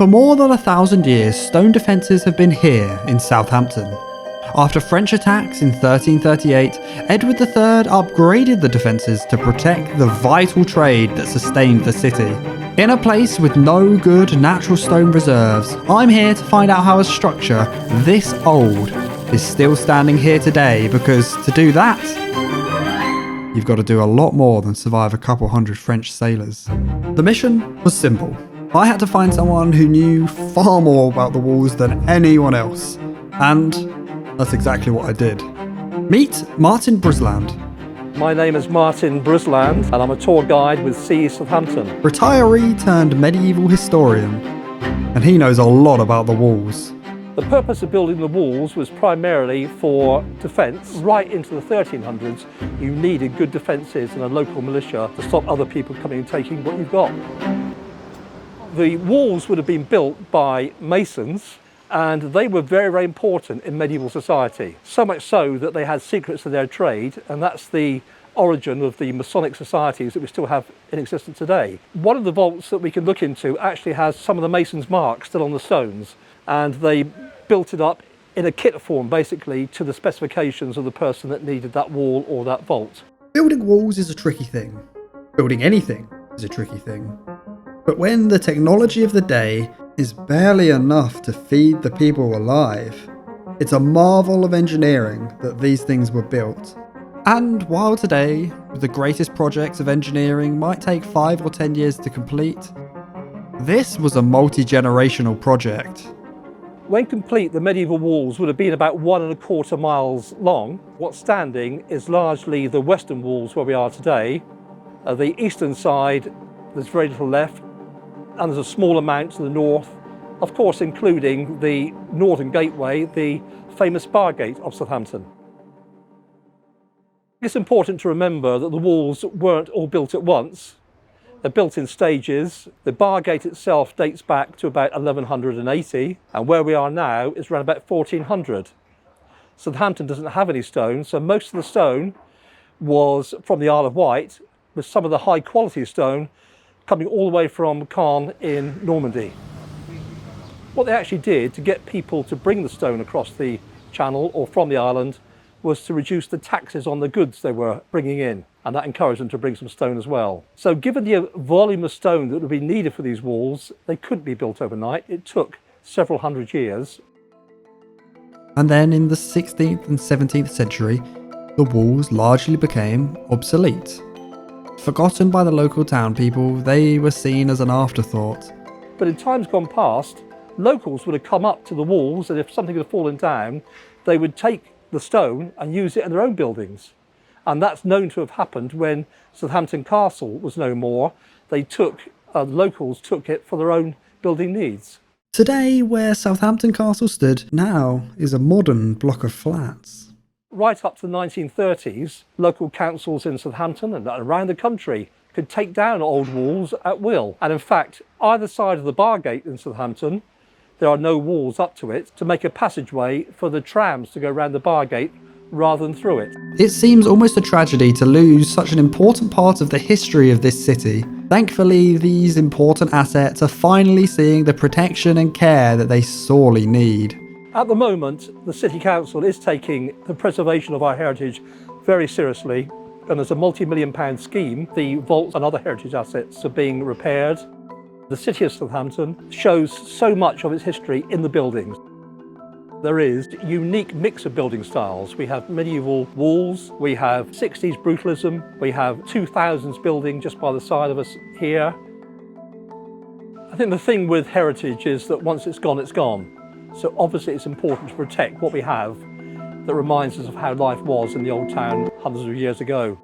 For more than 1,000 years, stone defences have been here in Southampton. After French attacks in 1338, Edward III upgraded the defences to protect the vital trade that sustained the city. In a place with no good natural stone reserves, I'm here to find out how a structure this old is still standing here today, because to do that, you've got to do a lot more than survive a couple hundred French sailors. The mission was simple. I had to find someone who knew far more about the walls than anyone else, and that's exactly what I did. Meet Martin Brusland. My name is Martin Brusland and I'm a tour guide with Southampton. Retiree turned medieval historian, and he knows a lot about the walls. The purpose of building the walls was primarily for defence. Right into the 1300s, you needed good defences and a local militia to stop other people coming and taking what you've got. The walls would have been built by masons, and they were very, very important in medieval society. So much so that they had secrets of their trade, and that's the origin of the Masonic societies that we still have in existence today. One of the vaults that we can look into actually has some of the masons' marks still on the stones, and they built it up in a kit form, basically, to the specifications of the person that needed that wall or that vault. Building walls is a tricky thing. Building anything is a tricky thing. But when the technology of the day is barely enough to feed the people alive, it's a marvel of engineering that these things were built. And while today, the greatest projects of engineering might take 5 or 10 years to complete, this was a multi-generational project. When complete, the medieval walls would have been about 1¼ miles long. What's standing is largely the western walls where we are today. The eastern side, there's very little left, and there's a small amount to the north, of course including the northern gateway, the famous bar gate of Southampton. It's important to remember that the walls weren't all built at once. They're built in stages. The bar gate itself dates back to about 1180, and where we are now is around about 1400. Southampton doesn't have any stone, so most of the stone was from the Isle of Wight, with some of the high quality stone coming all the way from Caen in Normandy. What they actually did to get people to bring the stone across the channel or from the island was to reduce the taxes on the goods they were bringing in, and that encouraged them to bring some stone as well. So given the volume of stone that would be needed for these walls, they couldn't be built overnight. It took several hundred years. And then in the 16th and 17th century, the walls largely became obsolete. Forgotten by the local town people, they were seen as an afterthought. But in times gone past, locals would have come up to the walls, and if something had fallen down, they would take the stone and use it in their own buildings. And that's known to have happened when Southampton Castle was no more. Locals took it for their own building needs. Today, where Southampton Castle stood now is a modern block of flats. Right up to the 1930s, local councils in Southampton and around the country could take down old walls at will. And in fact, either side of the bar gate in Southampton, there are no walls up to it to make a passageway for the trams to go around the bar gate rather than through it. It seems almost a tragedy to lose such an important part of the history of this city. Thankfully, these important assets are finally seeing the protection and care that they sorely need. At the moment, the City Council is taking the preservation of our heritage very seriously, and there's a multi-million-pound scheme. The vaults and other heritage assets are being repaired. The City of Southampton shows so much of its history in the buildings. There is a unique mix of building styles. We have medieval walls, we have 60s brutalism, we have 2000s building just by the side of us here. I think the thing with heritage is that once it's gone, it's gone. So obviously it's important to protect what we have that reminds us of how life was in the old town hundreds of years ago.